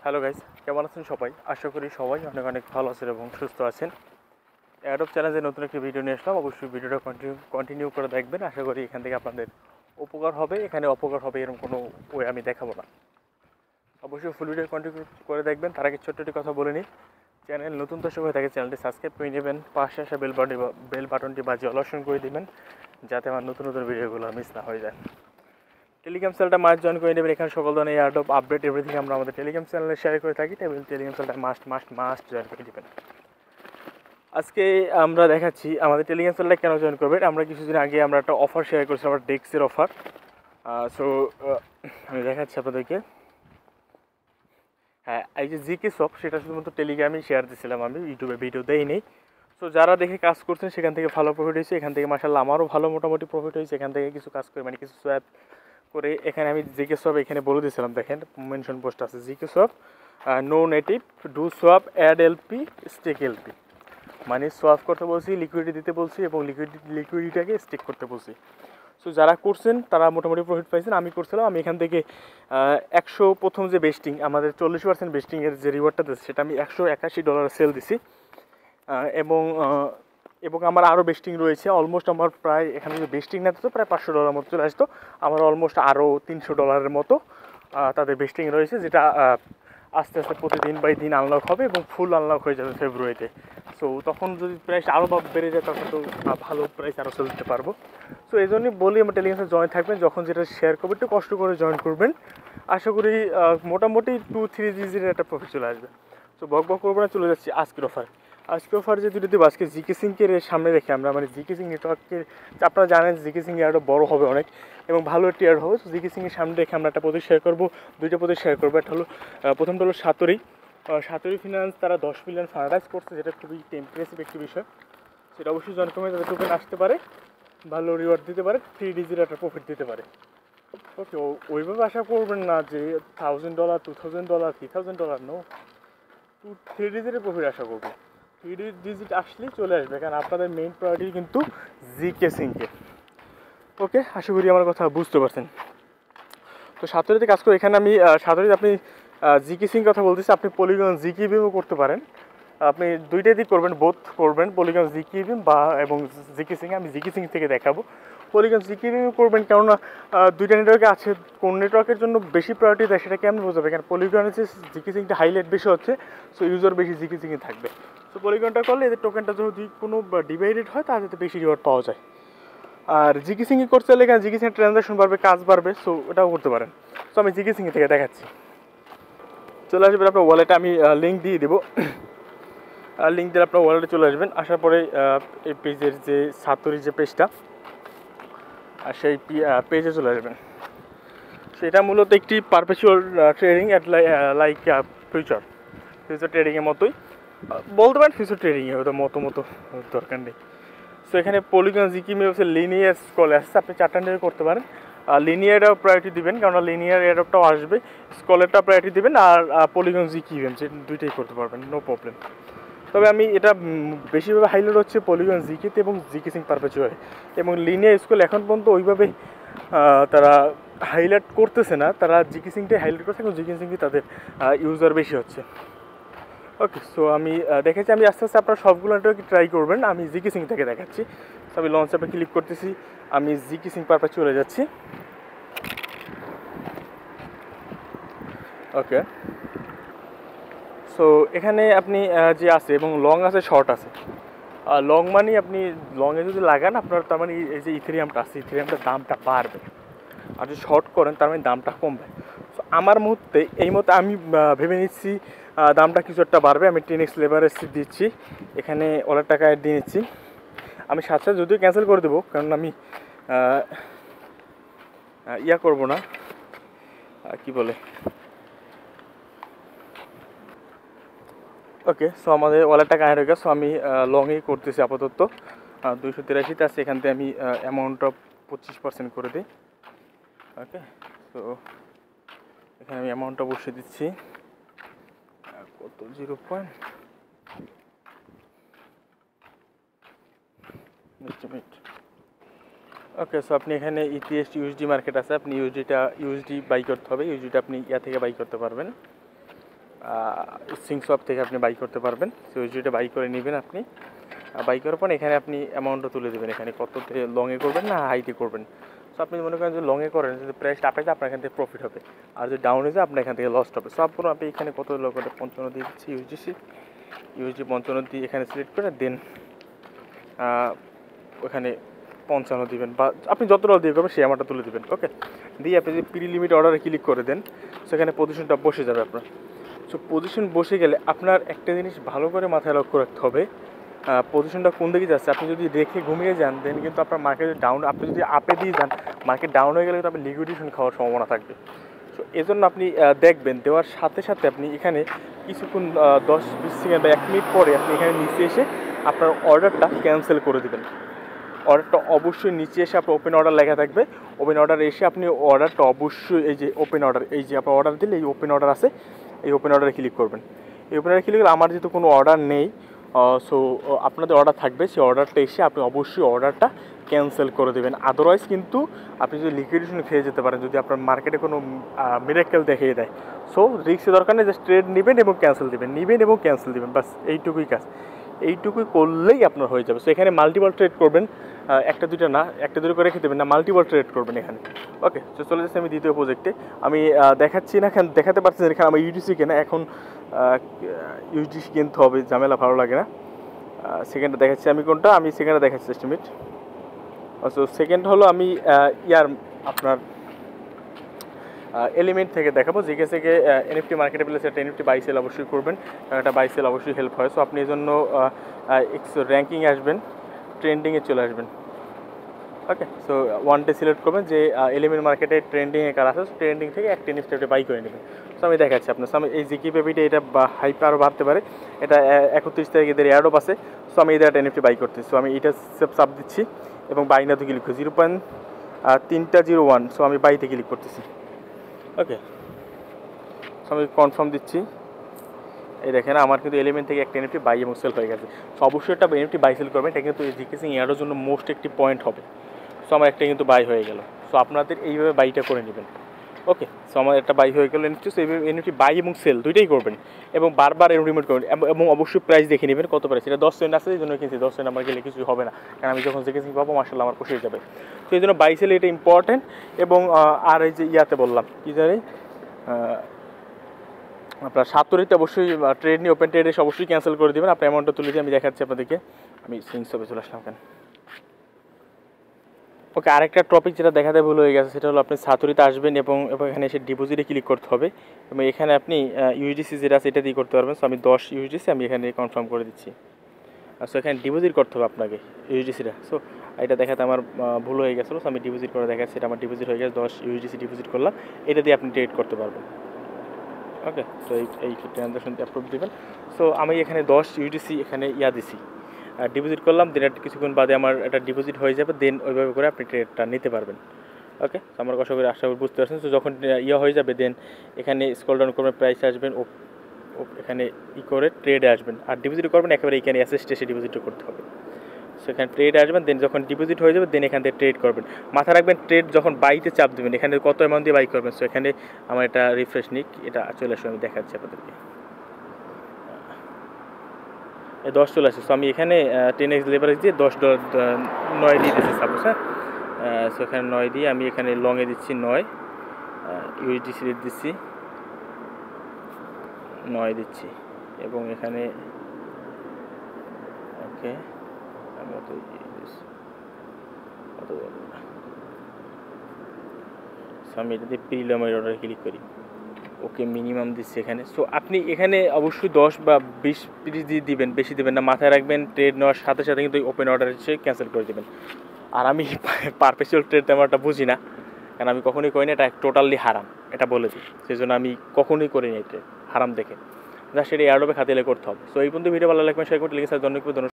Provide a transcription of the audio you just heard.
Hello guys, কেমন আছেন সবাই? আশা করি সবাই অনেক অনেক ভালো আছেন এবং সুস্থ আছেন। airdrop চ্যানেলে নতুন একটি ভিডিও নিয়ে আসলাম। অবশ্যই ভিডিওটা কন্টিনিউ করে দেখবেন। আশা করি এখান থেকে আপনাদের উপকার হবে। এখানে অপকার হবে এরকম কোনো ওয়ে আমি দেখাবো না। অবশ্যই ফুল ভিডিও কন্টিনিউ করে দেখবেন। তার আগে ছোট্ট একটি কথা বলে নিই, চ্যানেল নতুন দর্শক হয়ে থাকে চ্যানেলটি সাবস্ক্রাইব করে নেবেন, পাশে আসা বেল বাটনটি বাজিয়ে অল অপশন করে দেবেন, যাতে আমার নতুন নতুন ভিডিওগুলো মিস না হয়ে যায়। টেলিগ্রাম চ্যানেলটা মাস্ট জয়েন করে নেবেন। এখানে সকল ধরনের airdrop আপডেট এভরিথিং আমরা আমাদের টেলিগ্রাম চ্যানেলে শেয়ার করে থাকি। টেলিগ্রাম চ্যানেলটা মাস্ট জয়েন করে দেবেন। আজকে আমরা দেখাচ্ছি আমাদের টেলিগ্রাম চ্যানেলটা কেন জয়েন করবেন। আমরা কিছুদিন আগে আমরা একটা অফার শেয়ার করেছিলাম, আমার ডেক্সের অফার। সো আমি দেখাচ্ছি আপনাদেরকে। হ্যাঁ, এই যে জিকে শপ, সেটা শুধুমাত্র টেলিগ্রামেই শেয়ার দিয়েছিলাম, আমি ইউটিউবে ভিডিও দেইনি। সো যারা দেখে কাজ করছেন সেখান থেকে ভালো প্রফিট হয়েছে। এখান থেকে মাশাআল্লাহ আমারও ভালো মোটামুটি প্রফিট হয়েছে। এখান থেকে কিছু কাজ করে কিছু সোয়াপ করে এখানে আমি জিকে সোয়াপ এখানে বলে দিয়েছিলাম, দেখেন মেনশন পোস্ট আছে GK swap no native do swap add LP stake LP, মানে সোয়াপ করতে বলছি, লিকুইডিটি দিতে বলছি এবং লিকুইডিটাকে স্টেক করতে বলছি। সো যারা করছেন তারা মোটামুটি প্রফিট পাইছেন। আমি করছিলাম, আমি এখান থেকে 100 প্রথম যে বেস্টিং আমাদের 40% বেস্টিংয়ের যে রিওয়ার্ডটা দিচ্ছে সেটা আমি $181 সেল দিছি। এবং এবং আমার আরও বেস্টিং রয়েছে। অলমোস্ট আমার প্রায় এখানে যদি বেস্টিং না দিত প্রায় $500 মতো চলে আসতো। আমার অলমোস্ট আরও $300 মতো তাদের বেস্টিং রয়েছে, যেটা আস্তে আস্তে প্রতিদিন বাই দিন আনলক হবে এবং ফুল আনলক হয়ে যাবে ফেব্রুয়ারিতে। সো তখন যদি প্রাইস আরও বেড়ে যায় তখন তো ভালো প্রাইস আরও সেল দিতে পারবো। সো এই জন্যই বলি আমার টেলিগ্রামে জয়েন থাকবেন। যখন যেটা শেয়ার করবেন একটু কষ্ট করে জয়েন করবেন। আশা করি মোটামুটি 2-3 জিজির একটা প্রফিট চলে আসবে। সো বক করবো না, চলে যাচ্ছি আজকের অফার। আজকের অফার যে দুটো দেবো, আজকে জিকে সিংকের সামনে রেখে আমরা জিকে সিং নেটওয়ার্কের, আপনারা জানেন জিকে সিং আরও বড় হবে অনেক এবং ভালো একটি এয়ার হবে। তো জিকে সিংয়ের সামনে রেখে আমরা একটা প্রজেক্ট শেয়ার করবো, দুইটা প্রজেক্ট শেয়ার করবো। একটা হলো প্রথমটা হলো সাতরি ফিনান্স, তারা 10 মিলিয়ন ফান্ডরাইজ করছে, যেটা খুবই ইমপ্রেসিভ একটি বিষয়। সেটা অবশ্যই জয়েন করবে, তাদের টোকেন আসতে পারে, ভালো রিওয়ার্ড দিতে পারে, 3 ডিজির একটা প্রফিট দিতে পারে। ওকে, ওইভাবে আশা করবেন না যে $1000, $2000, $3000, নো, 3 ডিজিটের প্রফিট আশা করবো। 3 ডিজিট আসলেই চলে আসবে, কারণ আপনাদের মেইন প্রায়োরিটি কিন্তু জিকে সিংকে। ওকে, আশা করি আমার কথা বুঝতে পারছেন। তো সাতরিতে কাজ করে এখানে আমি সাতরিতে আপনি জিকে সিং কথা বলতেছি, আপনি পলিগন জিকে বিমও করতে পারেন। আপনি দুইটাই দিক করবেন, বোথ করবেন, পলিগন জিকে বিম বা এবং জিকে সিং। আমি জিকে সিং থেকে দেখাবো। পলিগন জিকে বিম করবেন, কেননা দুইটা নেটওয়ার্কে আছে, কোন নেটওয়ার্কের জন্য বেশি প্রায়োরিটি দেয় সেটা কেমন বোঝাবে, কারণ পলিগনের যে জিকে সিংটা হাইলাইট বেশি হচ্ছে, সো ইউজার বেশি জিকে সিংয়ে থাকবে। সো পলিগনটা করলে এদের টোকেনটা যদি কোনো ডিভাইডেড হয় তাহলে যাতে বেশি রিওয়ার্ড পাওয়া যায়। আর জিকে সিংয়ে করতে হলে এখানে জিকে সিংয়ের ট্রানজাকশন বাড়বে, কাজ বাড়বে, সো ওটাও করতে পারেন। সো আমি জিকে সিংয়ে থেকে দেখাচ্ছি। চলে আসবেন আপনার ওয়ালেটে, আমি লিঙ্ক দিয়ে দেবো। লিঙ্ক দিলে আপনার ওয়ালেটে চলে আসবেন। আসার পরে এই পেজের যে সাতরি যে পেজটা, আর সেই পেজে চলে আসবেন। সেটা মূলত একটি perpetual trading at like future ট্রেডিংয়ের মতোই বলতে পারেন। ফিউচার ট্রেডিংয়ে ওটা মতো দরকার নেই। সো এখানে পলিগন জিকি হচ্ছে লিনিয়ার স্কল আসছে, আপনি 4টা নিয়ে করতে পারেন। লিনিয়ারটাও প্রায়োরিটি দিবেন, কারণ লিনিয়ার এয়ারটাও আসবে, স্কলেরটা প্রায়োরিটি দিবেন, আর পলিগন জিকি যে দুইটাই করতে পারবেন, নো প্রবলেম। তবে আমি এটা বেশিরভাগ হাইলাইট হচ্ছে পলিগন জিকিতে এবং জিকে সিং পারপেচুয়ালে, এবং লিনিয়ার স্কুল এখন পর্যন্ত ওইভাবে তারা হাইলাইট করতেছে না, তারা জিকে সিংটাই হাইলাইট করছে এবং জিকে সিংটি তাদের ইউজার বেশি হচ্ছে। ওকে, সো আমি দেখেছি, আমি আস্তে আস্তে আপনারা সবগুলো নেটওয়ার্কে ট্রাই করবেন। আমি জিকে সিং থেকে দেখাচ্ছি। তো আমি লঞ্চ অ্যাপে ক্লিক করতেছি, আমি জিকে সিং পারপাস চলে যাচ্ছি। ওকে, সো এখানে আপনি যে আছে এবং লং আছে, শর্ট আছে। লং মানে আপনি লংয়ে যদি লাগান আপনার, তার মানে এই যে ইথেরিয়ামটা আছে, ইথেরিয়ামটার দামটা বাড়বে। আর যদি শর্ট করেন তার মানে দামটা কমবে। সো আমার এই মুহূর্তে আমি ভেবে নিচ্ছি দামটা কিছু একটা বাড়বে। আমি 10x লেভারেজ দিচ্ছি, এখানে অনেক টাকা অ্যাড দিয়ে নিচ্ছি। আমি সাথে যদিও ক্যান্সেল করে দেবো, কারণ আমি ইয়া করবো না, কি বলে। ওকে, সো আমাদের ওয়ালেট টাকা অ্যাড হয়ে গেছে। সো আমি লংয়েই করতেছি আপাতত। 283 আছে, এখান থেকে আমি অ্যামাউন্টটা 25% করে দিই। ওকে, সো এখানে আমি অ্যামাউন্টটা বসিয়ে দিচ্ছি, কত 0. ওকে, সো আপনি এখানে ইটিএস ইউএসডি মার্কেট আছে, আপনি ইউএসডি বাই করতে হবে। ইউএসডিটা আপনি ইয়া থেকে বাই করতে পারবেন। সিং সোয়াপ থেকে আপনি বাই করতে পারবেন। সো ইউএসডিটা বাই করে নেবেন আপনি। বাই করার পর এখানে আপনি অ্যামাউন্টটা তুলে দেবেন, এখানে কততে লংয়ে করবেন না হাইতে করবেন। সো আপনি মনে করেন যে লংয়ে করেন, যদি প্রাইসটা আপে যায় আপনার এখান থেকে প্রফিট হবে, আর যদি ডাউনে যায় আপনার এখান থেকে লস হবে। সো আপনি এখানে কত লোকটা 55 দিয়ে দিচ্ছি ইউএসডি 55 দিয়ে এখানে সিলেক্ট করে দেন ওখানে 55 দিবেন, বা আপনি যত ডলার দিয়ে করবেন সেই অ্যামাউন্টটা তুলে দেবেন। ওকে, দিয়ে আপনি যদি প্রি লিমিট অর্ডারে ক্লিক করে দেন সেখানে পজিশনটা বসে যাবে আপনার। সো পজিশন বসে গেলে আপনার একটা জিনিস ভালো করে মাথায় লক্ষ্য রাখতে হবে, পজিশনটা কোন দিকে যাচ্ছে। আপনি যদি রেখে ঘুমিয়ে যান দেন কিন্তু আপনার মার্কেট ডাউন, আপনি যদি আপে দিয়ে যান মার্কেট ডাউন হয়ে গেলে কিন্তু আপনি লিকুইডেশন খাওয়ার সম্ভাবনা থাকবে। সো এজন্য আপনি দেখবেন দেওয়ার সাথে সাথে আপনি এখানে কিছুক্ষণ 10-20 সেকেন্ড বা 1 মিনিট পরে আপনি এখানে নিচে এসে আপনার অর্ডারটা ক্যান্সেল করে দেবেন। অর্ডারটা অবশ্যই নিচে এসে আপনার ওপেন অর্ডার লেখা থাকবে, ওপেন অর্ডার এসে আপনি অর্ডারটা অবশ্যই এই যে ওপেন অর্ডার, এই যে আপনার অর্ডার দিলে এই ওপেন অর্ডার আছে, এই ওপেন অর্ডারে ক্লিক করবেন। এই ওপেন অর্ডারে ক্লিক করলে আমার যেহেতু কোনো অর্ডার নেই, সো আপনাদের অর্ডার থাকবে, সেই অর্ডারটা এসে আপনি অবশ্যই অর্ডারটা ক্যান্সেল করে দেবেন। আদারওয়াইজ কিন্তু আপনি যদি লিকুইডেশন খেয়ে যেতে পারেন যদি আপনার মার্কেটে কোনো মিরাক্কেল দেখিয়ে দেয়। সো রিস্কের দরকার নেই, জাস্ট ট্রেড নেবেন এবং ক্যান্সেল দেবেন, বাস এইটুকুই কাজ। এইটুকুই করলেই আপনার হয়ে যাবে। সো এখানে মাল্টিপল ট্রেড করবেন, একটা দুটো না, একটা দুটো করে রেখে দেবেন না, মাল্টিপল ট্রেড করবেন এখানে। ওকে, তো চলে যাচ্ছি আমি দ্বিতীয় প্রজেক্টে। আমি দেখাচ্ছি না, দেখাতে পারছি না এখানে আমার ইউডিসি কেনা, এখন ইউডিসি কিনতে হবে, ঝামেলা ভালো লাগে না। সেকেন্ডটা দেখাচ্ছি আমি কোনটা, আমি সেকেন্ডটা দেখাচ্ছি এস্টিমেট। সো সেকেন্ড হলো আমি আপনার এলিমেন্ট থেকে দেখাবো, জিকে থেকে এনএফটি মার্কেটে প্লেসে একটা এনএফটি বাই সেল অবশ্যই করবেন, কারণ একটা বাই সেল অবশ্যই হেল্প হয়। সো আপনি এই জন্য র্যাঙ্কিংয়ে আসবেন, ট্রেন্ডিংয়ে চলে আসবেন। ওকে, সো ওয়ান ডে সিলেক্ট করবেন যে এলিমেন্ট মার্কেটে ট্রেন্ডিংয়ে কার আছে, ট্রেন্ডিং থেকে একটা এনএফটি বাই করে নেবেন। সো আমি দেখাচ্ছি আপনার সামনে এই জিকি পেপিটা, এটা হাইপ আরও বাড়তে পারে, এটা 31 তারিখ এদের এয়ারড্রপ আছে। সো আমি এদের একটা এনএফটি বাই করতেছি। সো আমি এটা সাব দিচ্ছি এবং বাইনাতে ক্লিক করছি 0.301। সো আমি বাইতে ক্লিক করতেছি। ওকে, সো আমি কনফার্ম দিচ্ছি। এই দেখেন আমার কিন্তু এলিমেন্ট থেকে একটা এনএফটি বাই এবং সেল হয়ে গেছে। সো অবশ্যই একটা এনএফটি বাই সেল করবেন, এটা কিন্তু জিকেসিং এয়ারের জন্য মোস্ট একটি পয়েন্ট হবে। সো আমার একটা কিন্তু বাই হয়ে গেল। সো আপনাদের এইভাবে বাইটা করে নেবেন। ওকে, সো আমার একটা বাই হয়ে গেল এনএফটি। সো এইভাবে এনএফটি বাই এবং সেল দুইটাই করবেন এবং বারবার রিমোট করবেন এবং অবশ্যই প্রাইস দেখে নেবেন কত প্রাইস। এটা 10 সেন্ট আছে এই জন্য কিনছি, 10 সেন্ট আমার গেলে কিছু হবে না, কারণ আমি যখন জিকেসিং পাবো মার্শাল্লাহ আমার পোষে যাবে। তো এই জন্য বাই সেল এটা ইম্পর্টেন্ট। এবং আর এই যে ইয়াতে বললাম কী জানি আপনার সাতরিতে অবশ্যই ট্রেড নিয়ে ওপেন ট্রেড এসে অবশ্যই ক্যান্সেল করে দেবেন। আপনার অ্যামাউন্টটা তুলে দিয়ে আমি দেখাচ্ছি আপনাদেরকে। আমি সিংসবে চলে আসলাম কেন। ওকে, আরেকটা টপিক যেটা দেখাতে ভুল হয়ে গেছে সেটা হলো আপনি সাতরিতে আসবেন এবং এখানে এসে ডিপোজিটে ক্লিক করতে হবে এবং এখানে আপনি ইউএসডিসি যেটা আছে এটা দিয়ে করতে পারবেন। সো আমি 10 ইউএসডিসি আমি এখানে কনফার্ম করে দিচ্ছি। সো এখানে ডিপোজিট করতে হবে আপনাকে ইউএসডিসিটা। সো এটা দেখাতে আমার ভুল হয়ে গেছিলো। সো আমি ডিপোজিট করে দেখাচ্ছি, এটা আমার ডিপোজিট হয়ে গেছে, 10 ইউএসডিসি ডিপোজিট করলাম। এটা দিয়ে আপনি ট্রেড করতে পারবেন। ওকে, তো এই ট্রানজাকশনটি অ্যাপ্রুভ দেবেন। সো আমি এখানে 10 ইউডিসি এখানে দিছি, ডিপোজিট করলাম, দেন একটা কিছুক্ষণ বাদে আমার এটা ডিপোজিট হয়ে যাবে, দেন ওইভাবে করে আপনি ট্রেডটা নিতে পারবেন। ওকে, তো আমার আশা করি বুঝতে পারছেন। তো যখন হয়ে যাবে দেন এখানে স্ক্রল ডাউন করবেন, প্রাইসে আসবেন, এখানে করে ট্রেডে আসবেন, আর ডিপোজিট করবেন একেবারে এখানে অ্যাসেস্ট এসে ডিপোজিটও করতে হবে। সো এখানে ট্রেডে আসবেন, দেন যখন ডিপোজিট হয়ে যাবে দেন এখান থেকে ট্রেড করবেন। মাথা রাখবেন ট্রেড যখন বাইতে চাপ দেবেন এখানে কত অ্যামাউন্ট দিয়ে বাই করবেন। সো এখানে আমার এটা রিফ্রেশ নিক, এটা চলে আসবে, আমি দেখাচ্ছি আপনাদেরকে। 10 চলে আসে। সো আমি এখানে 10x লেভারেজ দিয়ে $10 9 দিয়ে দিচ্ছি সাপোজ। হ্যাঁ, সো এখানে 9 দিয়ে আমি এখানে লংয়ে দিচ্ছি 9, ইউএসডিসি রেট দিচ্ছি 9 দিচ্ছি এবং এখানে ওকে আমি অত আমি এটা দিয়ে প্রিলিমিনারি অর্ডারে ক্লিক করি। ওকে, মিনিমাম দিচ্ছি এখানে। সো আপনি এখানে অবশ্যই 10 বা 20 30 দিয়ে দিবেন, বেশি দেবেন না। মাথায় রাখবেন ট্রেড নেওয়ার সাথে সাথে কিন্তু ওপেন অর্ডার এসে ক্যান্সেল করে দেবেন। আর আমি পারপেচুয়াল ট্রেড তেমন একটা বুঝি না, কারণ আমি কখনোই করি না, এটা টোটালি হারাম, এটা বলে দিই। সেই জন্য আমি কখনোই করি না ট্রেড হারাম দেখে, যা সেটা এয়ারড্রপে খাতিলে করতে হবে। সো এই পর্যন্ত ভিডিও ভালো লাগবে, শেয়ার করতে লিখে স্যার ধন্যবাদ।